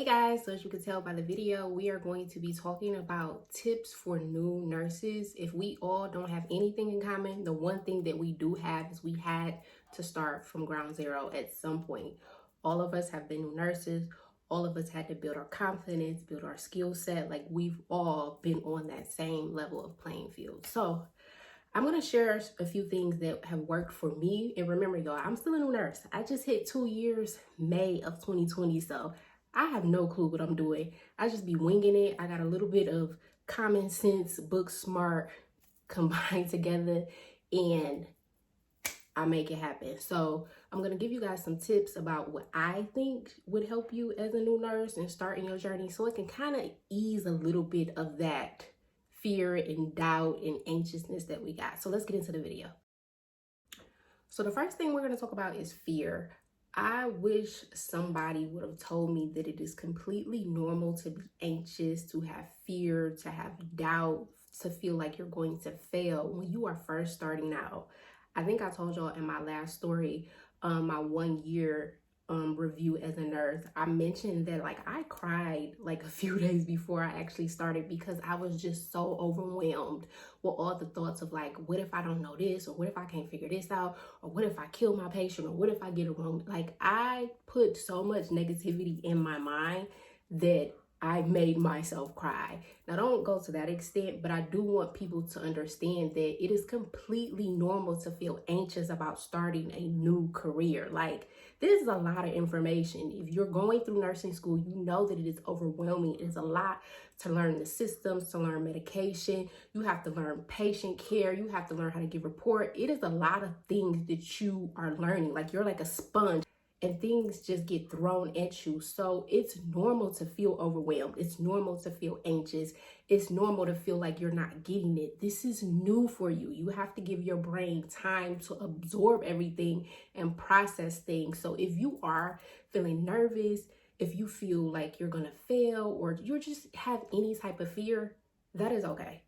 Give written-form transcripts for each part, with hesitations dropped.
Guys, so as you can tell by the video, we are going to be talking about tips for new nurses. If we all don't have anything in common, the one thing that we do have is we had to start from ground zero at some point. All of us have been new nurses. All of us had to build our confidence, build our skill set. Like, we've all been on that same level of playing field. So I'm going to share a few things that have worked for me. And remember, y'all, I'm still a new nurse. I just hit 2 years, May of 2020. So I have no clue what I'm doing. I just be winging it. I got a little bit of common sense, book smart combined together, and I make it happen. So I'm going to give you guys some tips about what I think would help you as a new nurse and starting your journey, so it can kind of ease a little bit of that fear and doubt and anxiousness that we got. So let's get into the video. So the first thing we're going to talk about is fear. I wish somebody would have told me that it is completely normal to be anxious, to have fear, to have doubt, to feel like you're going to fail when you are first starting out. I think I told y'all in my last story, my 1 year review as a nurse, I mentioned that like I cried like a few days before I actually started because I was just so overwhelmed with all the thoughts of like, what if I don't know this, or what if I can't figure this out, or what if I kill my patient, or what if I get it wrong. Like, I put so much negativity in my mind that I made myself cry. Now, don't go to that extent, but I do want people to understand that it is completely normal to feel anxious about starting a new career. Like, this is a lot of information. If you're going through nursing school, you know that it is overwhelming. It is a lot to learn the systems, to learn medication. You have to learn patient care. You have to learn how to give report. It is a lot of things that you are learning. Like, you're like a sponge, and things just get thrown at you. So it's normal to feel overwhelmed. It's normal to feel anxious. It's normal to feel like you're not getting it. This is new for you. You have to give your brain time to absorb everything and process things. So if you are feeling nervous, if you feel like you're gonna fail, or you just have any type of fear, that is okay.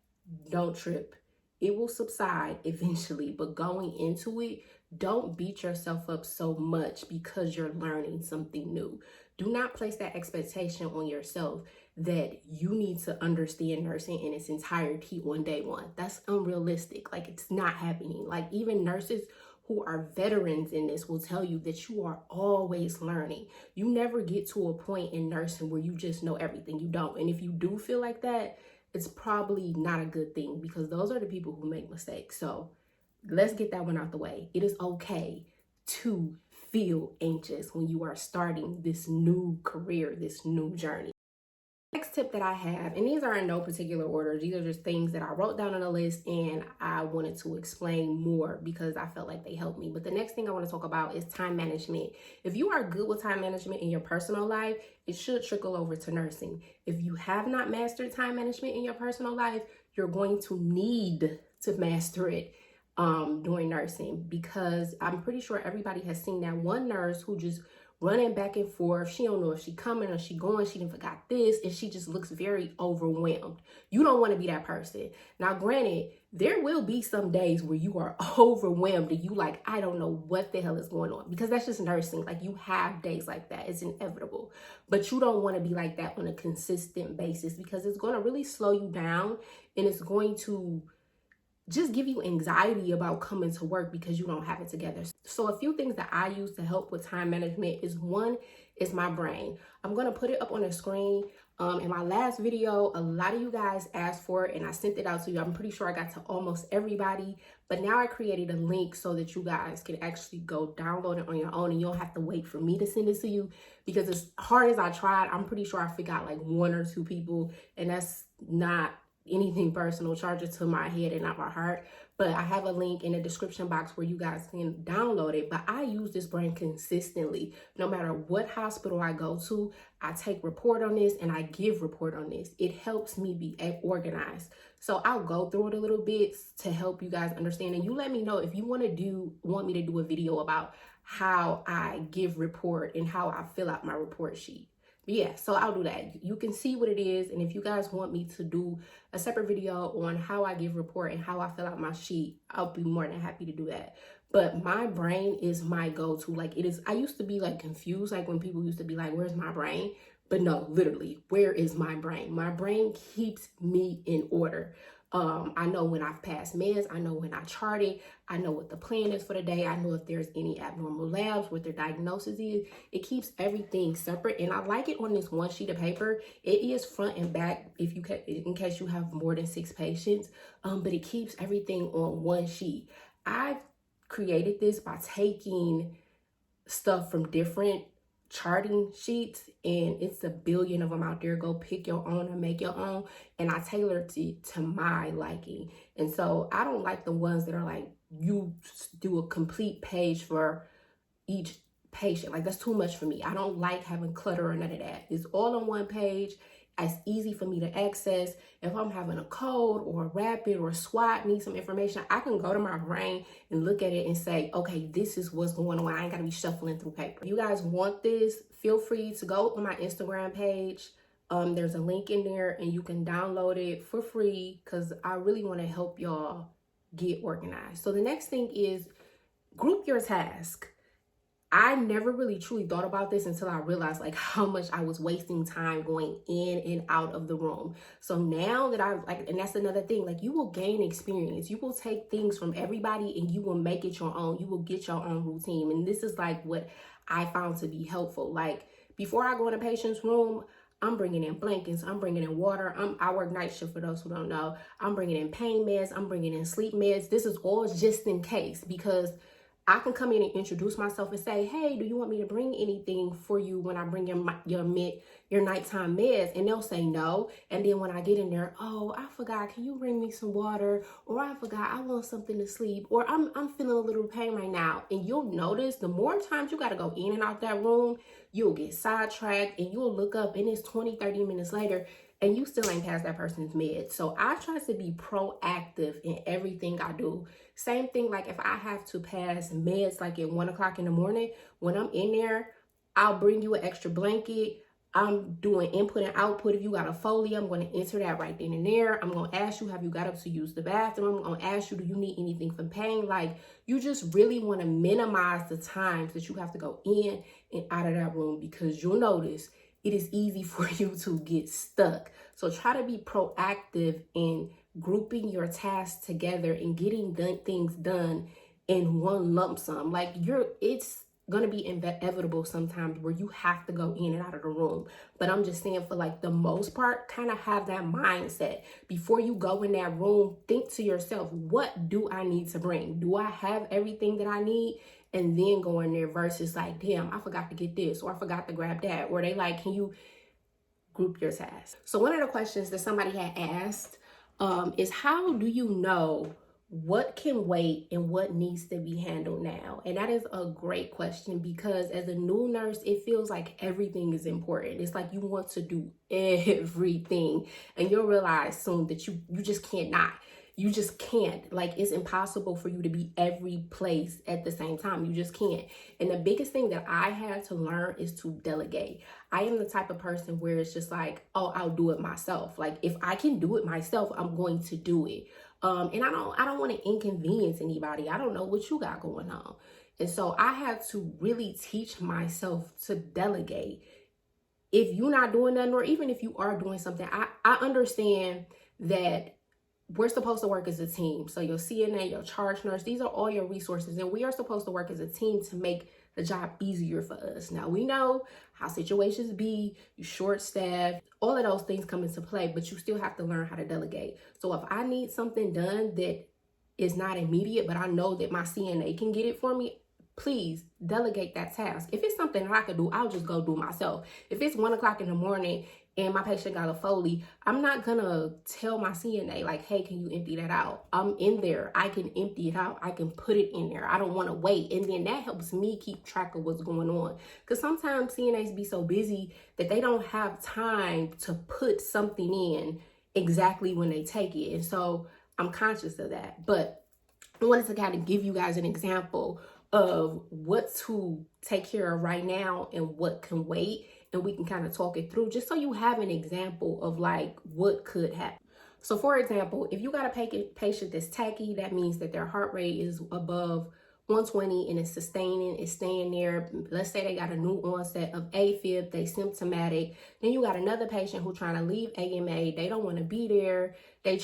Don't trip. It will subside eventually, but going into it, don't beat yourself up so much because you're learning something new. Do not place that expectation on yourself that you need to understand nursing in its entirety on day one. That's unrealistic. Like, it's not happening. Like, even nurses who are veterans in this will tell you that you are always learning. You never get to a point in nursing where you just know everything. You don't. And if you do feel like that, it's probably not a good thing, because those are the people who make mistakes. So let's get that one out the way. It is okay to feel anxious when you are starting this new career, this new journey. Next tip that I have, and these are in no particular order, these are just things that I wrote down on a list and I wanted to explain more because I felt like they helped me. But the next thing I want to talk about is time management. If you are good with time management in your personal life, it should trickle over to nursing. If you have not mastered time management in your personal life, you're going to need to master it during nursing, because I'm pretty sure everybody has seen that one nurse who just running back and forth. She don't know if she coming or she going. She done forgot this, and she just looks very overwhelmed. You don't want to be that person. Now, granted, there will be some days where you are overwhelmed and you like, I don't know what the hell is going on, because that's just nursing. Like, you have days like that. It's inevitable. But you don't want to be like that on a consistent basis, because it's going to really slow you down, and it's going to just give you anxiety about coming to work because you don't have it together. So a few things that I use to help with time management is, one is my brain. I'm going to put it up on the screen. In my last video, a lot of you guys asked for it and I sent it out to you. I'm pretty sure I got to almost everybody, but now I created a link so that you guys can actually go download it on your own, and you don't have to wait for me to send it to you, because as hard as I tried, I'm pretty sure I forgot like 1 or 2 people, and that's not anything personal. Charge it to my head and not my heart. But I have a link in the description box where you guys can download it. But I use this brain consistently. No matter what hospital I go to, I take report on this and I give report on this. It helps me be organized. So I'll go through it a little bit to help you guys understand. And you let me know if you want me to do a video about how I give report and how I fill out my report sheet. Yeah, so I'll do that. You can see what it is. And if you guys want me to do a separate video on how I give report and how I fill out my sheet, I'll be more than happy to do that. But my brain is my go-to. Like, it is, I used to be like confused, like when people used to be like, where's my brain? But no, literally, where is my brain? My brain keeps me in order. I know when I've passed meds. I know when I charted. I know what the plan is for the day. I know if there's any abnormal labs, what their diagnosis is. It keeps everything separate, and I like it on this one sheet of paper. It is front and back if you can, in case you have more than 6 patients. But it keeps everything on one sheet. I've created this by taking stuff from different charting sheets, and it's a billion of them out there. Go pick your own and make your own, and I tailored it to my liking. And so I don't like the ones that are like you do a complete page for each patient. Like, that's too much for me. I don't like having clutter or none of that. It's all on one page. It's easy for me to access. If I'm having a code or a rapid or a SWAT, need some information, I can go to my brain and look at it and say, okay, this is what's going on. I ain't got to be shuffling through paper. If you guys want this, feel free to go on my Instagram page. There's a link in there and you can download it for free because I really want to help y'all get organized. So the next thing is group your task. I never really truly thought about this until I realized like how much I was wasting time going in and out of the room. So now that I've like, and that's another thing, like you will gain experience. You will take things from everybody and you will make it your own. You will get your own routine. And this is like what I found to be helpful. Like before I go in a patient's room, I'm bringing in blankets, I'm bringing in water. I work night shift for those who don't know. I'm bringing in pain meds, I'm bringing in sleep meds. This is all just in case, because I can come in and introduce myself and say, hey, do you want me to bring anything for you when I bring your nighttime meds? And they'll say no. And then when I get in there, oh, I forgot, can you bring me some water? Or I forgot, I want something to sleep. Or I'm feeling a little pain right now. And you'll notice the more times you got to go in and out that room, you'll get sidetracked and you'll look up and it's 20, 30 minutes later and you still ain't passed that person's meds. So I try to be proactive in everything I do. Same thing, like if I have to pass meds like at 1 o'clock in the morning, when I'm in there, I'll bring you an extra blanket. I'm doing input and output. If you got a Foley, I'm going to enter that right then and there. I'm going to ask you, have you got up to use the bathroom? I'm going to ask you, do you need anything from pain? Like, you just really want to minimize the times that you have to go in and out of that room, because you'll notice it is easy for you to get stuck. So try to be proactive in grouping your tasks together and getting things done in one lump sum. Like it's going to be inevitable sometimes where you have to go in and out of the room. But I'm just saying, for like the most part, kind of have that mindset. Before you go in that room, think to yourself, what do I need to bring? Do I have everything that I need? And then go in there, versus like, damn, I forgot to get this, or I forgot to grab that. Or they like, can you group your tasks? So one of the questions that somebody had asked is, how do you know what can wait and what needs to be handled now? And that is a great question, because as a new nurse, it feels like everything is important. It's like you want to do everything, and you'll realize soon that you just cannot. You just can't. Like, it's impossible for you to be every place at the same time. You just can't. And the biggest thing that I had to learn is to delegate. I am the type of person where it's just like, oh, I'll do it myself. Like, if I can do it myself, I'm going to do it. And I don't want to inconvenience anybody. I don't know what you got going on. And so I had to really teach myself to delegate. If you're not doing nothing, or even if you are doing something, I understand that we're supposed to work as a team. So your CNA, your charge nurse, these are all your resources, and we are supposed to work as a team to make the job easier for us. Now, we know how situations be, you short staffed, all of those things come into play, but you still have to learn how to delegate. So if I need something done that is not immediate, but I know that my CNA can get it for me, please delegate that task. If it's something that I could do, I'll just go do myself. If it's 1 o'clock in the morning and my patient got a Foley, I'm not gonna tell my CNA like, hey, can you empty that out? I'm in there, I can empty it out, I can put it in there. I don't wanna wait. And then that helps me keep track of what's going on. Because sometimes CNAs be so busy that they don't have time to put something in exactly when they take it. And so I'm conscious of that. But I wanted to kind of give you guys an example of what to take care of right now and what can wait, and we can kind of talk it through just so you have an example of like what could happen. So for example, if you got a patient that's tachy, that means that their heart rate is above 120 and it's sustaining, it's staying there. Let's say they got a new onset of AFib, they symptomatic. Then you got another patient who trying to leave AMA, they don't want to be there, they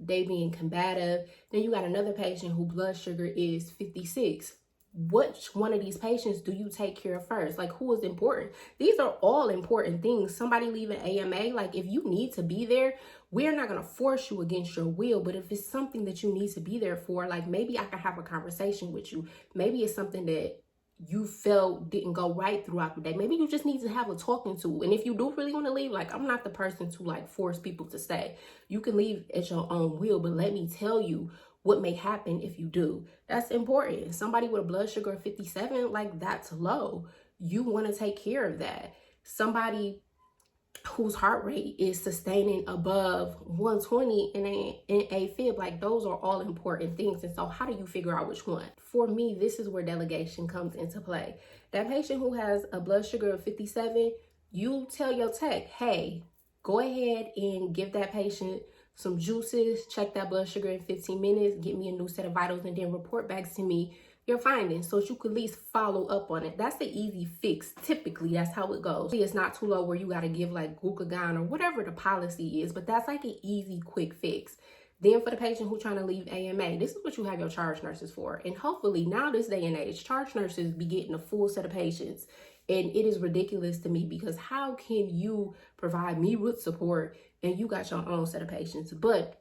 being combative. Then you got another patient who blood sugar is 56. Which one of these patients do you take care of first? Like, who is important? These are all important things. Somebody leaving AMA, like, if you need to be there, we're not going to force you against your will. But if it's something that you need to be there for, like, maybe I can have a conversation with you. Maybe it's something that you felt didn't go right throughout the day. Maybe you just need to have a talking to. And if you do really want to leave, like, I'm not the person to like force people to stay. You can leave at your own will, but let me tell you what may happen if you do. That's important. Somebody with a blood sugar of 57, like, that's low. You want to take care of that. Somebody whose heart rate is sustaining above 120 in AFib, like, those are all important things. And so how do you figure out which one? For me, this is where delegation comes into play. That patient who has a blood sugar of 57, you tell your tech, hey, go ahead and give that patient some juices, check that blood sugar in 15 minutes, get me a new set of vitals, and then report back to me your findings so you could at least follow up on it. That's the easy fix. Typically, that's how it goes. It's not too low where you got to give like glucagon or whatever the policy is, but that's like an easy, quick fix. Then for the patient who's trying to leave AMA, this is what you have your charge nurses for. And hopefully now this day and age, charge nurses be getting a full set of patients. And it is ridiculous to me because how can you provide me with support and you got your own set of patients? But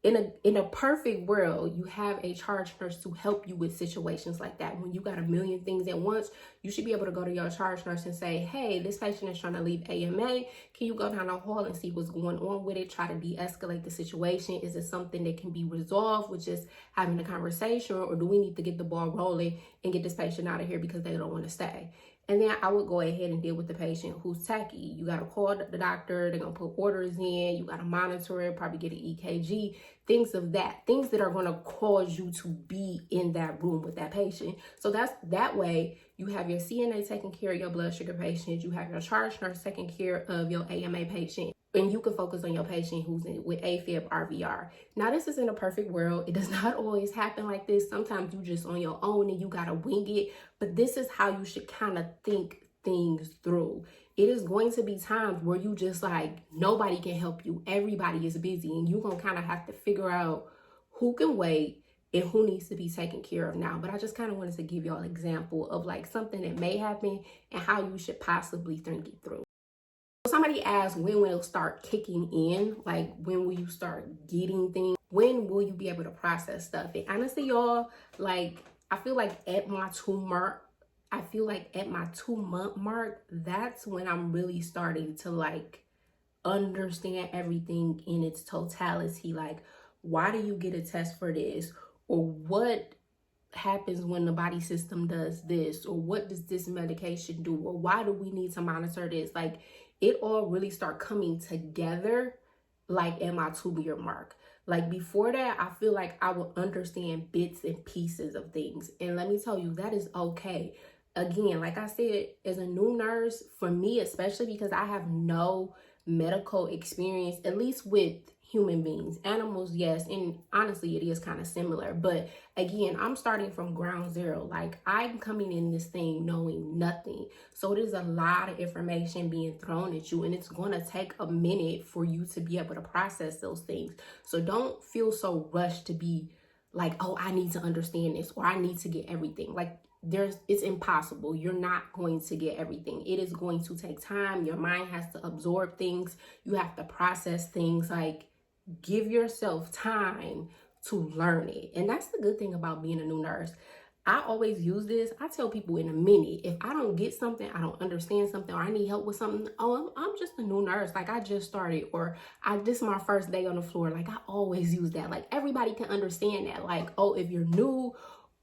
in a perfect world, you have a charge nurse to help you with situations like that. When you got a million things at once, you should be able to go to your charge nurse and say, hey, this patient is trying to leave AMA. Can you go down the hall and see what's going on with it? Try to de-escalate the situation. Is it something that can be resolved with just having a conversation, or do we need to get the ball rolling and get this patient out of here because they don't want to stay? And then I would go ahead and deal with the patient who's tacky. You got to call the doctor. They're going to put orders in. You got to monitor it, probably get an EKG, things of that. Things that are going to cause you to be in that room with that patient. So that way you have your CNA taking care of your blood sugar patient. You have your charge nurse taking care of your AMA patient. And you can focus on your patient who's with AFib RVR. Now, this is in a perfect world. It does not always happen like this. Sometimes you just on your own and you got to wing it. But this is how you should kind of think things through. It is going to be times where you just like, nobody can help you. Everybody is busy and you're going to kind of have to figure out who can wait and who needs to be taken care of now. But I just kind of wanted to give y'all an example of like something that may happen and how you should possibly think it through. Somebody asked, when will it start kicking in? Like, when will you start getting things? When will you be able to process stuff? And honestly, y'all, like, I feel like at my 2-month mark, that's when I'm really starting to like understand everything in its totality. Like, why do you get a test for this? Or what happens when the body system does this? Or what does this medication do? Or why do we need to monitor this? Like, it all really start coming together like at my 2-year mark. Like before that, I feel like I would understand bits and pieces of things. And let me tell you, that is okay. Again, like I said, as a new nurse, for me, especially because I have no medical experience, at least with human beings. Animals, yes, and honestly it is kind of similar, but again, I'm starting from ground zero. Like, I'm coming in this thing knowing nothing, so there's a lot of information being thrown at you, and it's going to take a minute for you to be able to process those things. So don't feel so rushed to be like, oh, I need to understand this, or I need to get everything. Like, it's impossible. You're not going to get everything. It is going to take time. Your mind has to absorb things. You have to process things. Like, give yourself time to learn it. And that's the good thing about being a new nurse. I always use this. I tell people in a minute, if I don't get something, I don't understand something, or I need help with something, oh, I'm just a new nurse. Like, I just started, or this is my first day on the floor. Like, I always use that. Like, everybody can understand that. Like, oh, if you're new,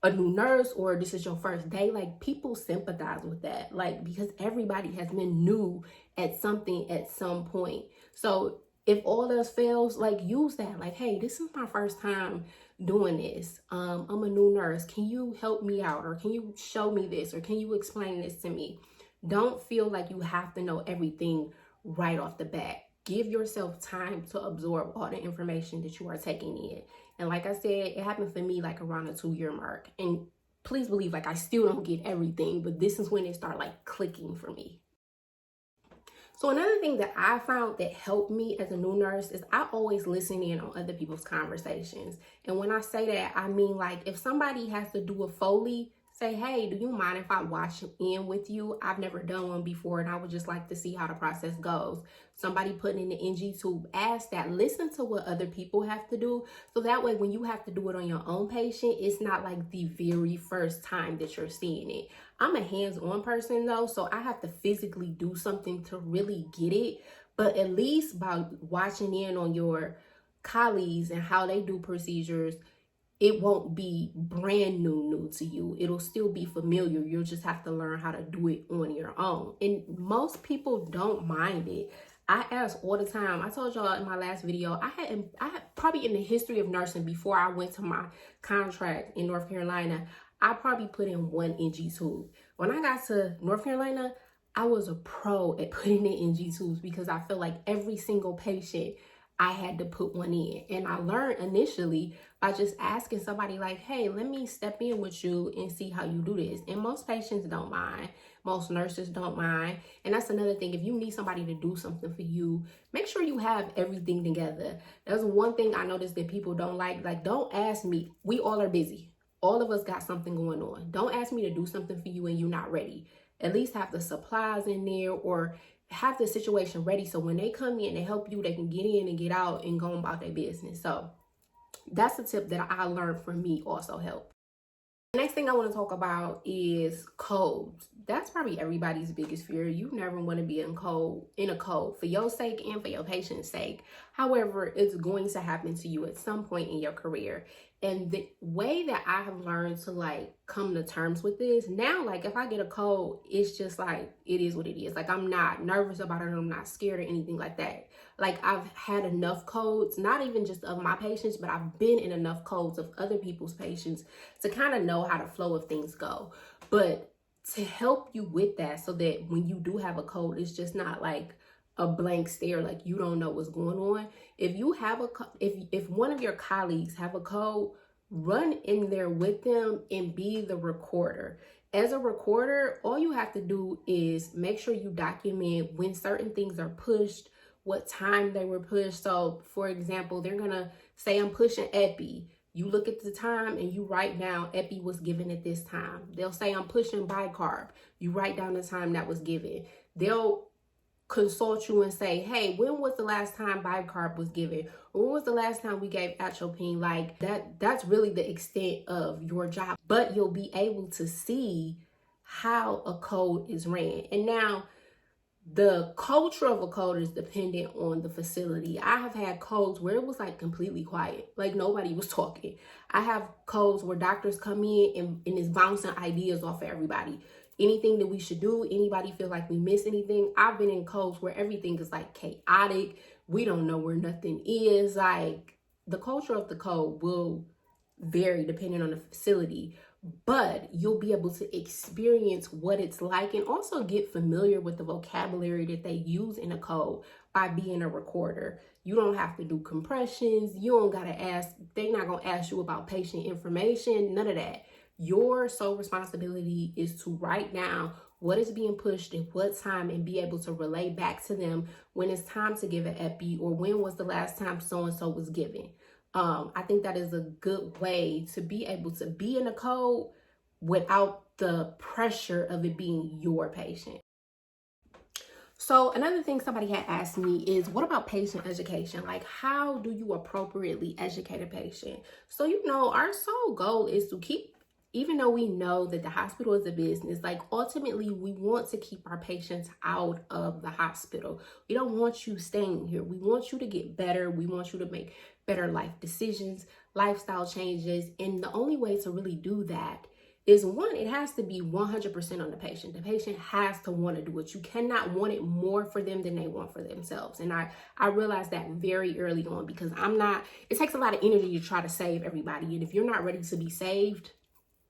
a new nurse, or this is your first day, like, people sympathize with that. Like, because everybody has been new at something at some point. So if all else fails, like, use that. Like, hey, this is my first time doing this. I'm a new nurse. Can you help me out? Or can you show me this? Or can you explain this to me? Don't feel like you have to know everything right off the bat. Give yourself time to absorb all the information that you are taking in. And like I said, it happened for me like around the 2-year mark. And please believe, like, I still don't get everything, but this is when it started like clicking for me. So another thing that I found that helped me as a new nurse is I always listen in on other people's conversations. And when I say that, I mean, like, if somebody has to do a Foley, say, hey, do you mind if I watch in with you? I've never done one before, and I would just like to see how the process goes. Somebody putting in the NG tube, ask that, listen to what other people have to do. So that way, when you have to do it on your own patient, it's not like the very first time that you're seeing it. I'm a hands-on person though, so I have to physically do something to really get it. But at least by watching in on your colleagues and how they do procedures, it won't be brand new to you. It'll still be familiar. You'll just have to learn how to do it on your own. And most people don't mind it. I ask all the time. I told y'all in my last video, I had probably in the history of nursing before I went to my contract in North Carolina, I probably put in 1 NG tube. When I got to North Carolina, I was a pro at putting in NG tubes because I feel like every single patient I had to put one in. And I learned initially by just asking somebody like, hey, let me step in with you and see how you do this. And most patients don't mind. Most nurses don't mind. And that's another thing. If you need somebody to do something for you, make sure you have everything together. That's one thing I noticed that people don't like. Like, don't ask me. We all are busy. All of us got something going on. Don't ask me to do something for you and you're not ready. At least have the supplies in there or have the situation ready so when they come in and help you, they can get in and get out and go about their business. So that's a tip that I learned from me also helped. The next thing I want to talk about is codes. That's probably everybody's biggest fear. You never want to be in a code for your sake and for your patient's sake. However, it's going to happen to you at some point in your career. And the way that I have learned to like come to terms with this now, like if I get a code, it's just like, it is what it is. Like I'm not nervous about it. I'm not scared or anything like that. Like I've had enough codes, not even just of my patients, but I've been in enough codes of other people's patients to kind of know how the flow of things go. But to help you with that so that when you do have a code, it's just not like a blank stare, like you don't know what's going on. If you have if one of your colleagues have a code, run in there with them and be the recorder. As a recorder, all you have to do is make sure you document when certain things are pushed, what time they were pushed. So for example, they're gonna say I'm pushing epi. You look at the time and you write down epi was given at this time. They'll say I'm pushing bicarb. You write down the time that was given. They'll consult you and say, hey, when was the last time bicarb was given? Or when was the last time we gave atropine? Like that's really the extent of your job. But you'll be able to see how a code is ran. And now the culture of a code is dependent on the facility. I have had codes where it was like completely quiet, like nobody was talking. I have codes where doctors come in and is bouncing ideas off of everybody. Anything that we should do, anybody feel like we miss anything. I've been in codes where everything is like chaotic. We don't know where nothing is. Like the culture of the code will vary depending on the facility, but you'll be able to experience what it's like and also get familiar with the vocabulary that they use in a code by being a recorder. You don't have to do compressions. You don't got to ask. They're not going to ask you about patient information. None of that. Your sole responsibility is to write down what is being pushed at what time and be able to relay back to them when it's time to give an epi or when was the last time so-and-so was given. I think that is a good way to be able to be in a code without the pressure of it being your patient. So another thing somebody had asked me is, what about patient education? Like, how do you appropriately educate a patient? So, our sole goal is to keep, even though we know that the hospital is a business, like ultimately we want to keep our patients out of the hospital. We don't want you staying here. We want you to get better. We want you to make better life decisions, lifestyle changes. And the only way to really do that is, one, it has to be 100% on the patient. The patient has to want to do it. You cannot want it more for them than they want for themselves. And I realized that very early on because it takes a lot of energy to try to save everybody. And if you're not ready to be saved,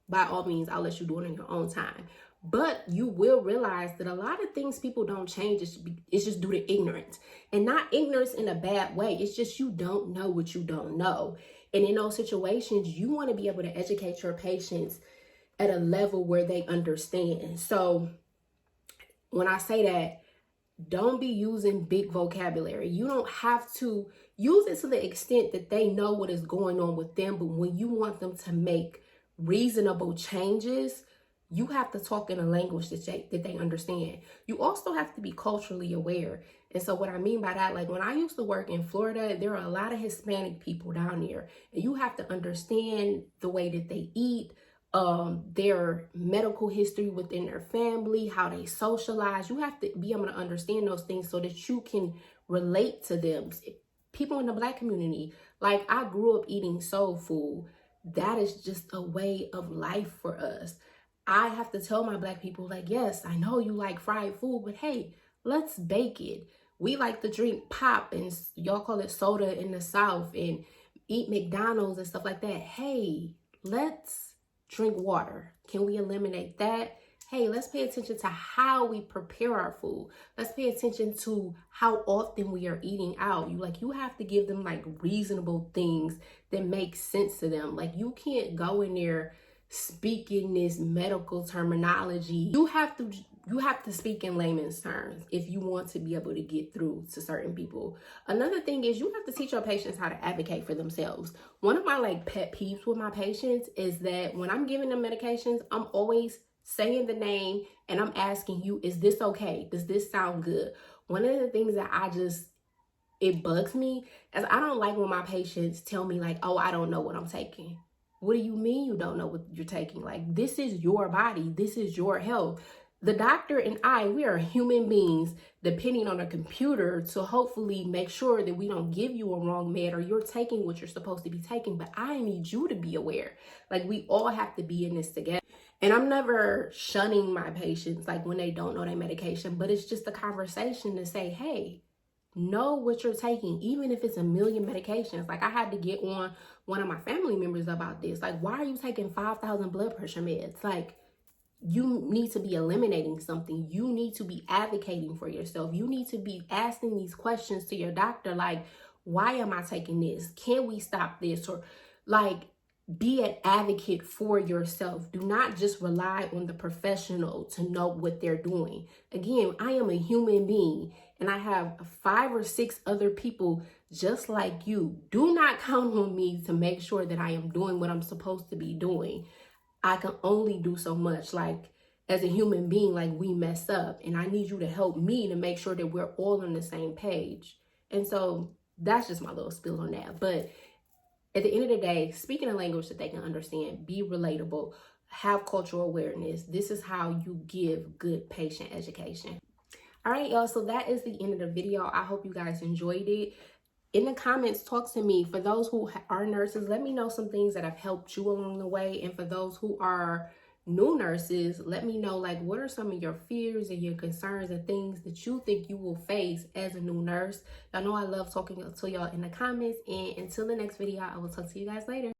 by all means, I'll let you do it on your own time. But you will realize that a lot of things people don't change. It's just due to ignorance. And not ignorance in a bad way. It's just you don't know what you don't know. And in those situations, you want to be able to educate your patients at a level where they understand. So when I say that, don't be using big vocabulary. You don't have to use it to the extent that they know what is going on with them. But when you want them to make reasonable changes, you have to talk in a language that they understand. You also have to be culturally aware. And so what I mean by that, like when I used to work in Florida, there are a lot of Hispanic people down there. And you have to understand the way that they eat, their medical history within their family, how they socialize. You have to be able to understand those things so that you can relate to them. People in the Black community, like I grew up eating soul food. That is just a way of life for us. I have to tell my Black people, like, yes, I know you like fried food, but hey, let's bake it. We like to drink pop, and y'all call it soda in the South, and eat McDonald's and stuff like that. Hey, let's drink water. Can we eliminate that? Hey, let's pay attention to how we prepare our food. Let's pay attention to how often we are eating out. You have to give them like reasonable things that make sense to them. Like you can't go in there speaking this medical terminology. You have to speak in layman's terms if you want to be able to get through to certain people. Another thing is you have to teach your patients how to advocate for themselves. One of my like pet peeves with my patients is that when I'm giving them medications, I'm always saying the name and I'm asking you, is this okay? Does this sound good? One of the things that it bugs me is I don't like when my patients tell me like, oh, I don't know what I'm taking. What do you mean you don't know what you're taking? Like, this is your body. This is your health. The doctor and we are human beings depending on a computer to hopefully make sure that we don't give you a wrong med or you're taking what you're supposed to be taking. But I need you to be aware. Like, we all have to be in this together. And I'm never shunning my patients like when they don't know their medication, but it's just a conversation to say, hey, know what you're taking, even if it's a million medications. Like I had to get on one of my family members about this. Like, why are you taking 5,000 blood pressure meds? Like, you need to be eliminating something. You need to be advocating for yourself. You need to be asking these questions to your doctor. Like, why am I taking this? Can we stop this? Or like, be an advocate for yourself. Do not just rely on the professional to know what they're doing. Again, I am a human being and I have 5 or 6 other people just like you. Do not count on me to make sure that I am doing what I'm supposed to be doing. I can only do so much. Like, as a human being, like, we mess up and I need you to help me to make sure that we're all on the same page. And so that's just my little spiel on that. But at the end of the day, speaking a language that they can understand, be relatable, have cultural awareness. This is how you give good patient education. All right, y'all. So that is the end of the video. I hope you guys enjoyed it. In the comments, talk to me. For those who are nurses, let me know some things that have helped you along the way. And for those who are new nurses, let me know, like, what are some of your fears and your concerns and things that you think you will face as a new nurse. Y'all know I love talking to y'all in the comments. And until the next video, I will talk to you guys later.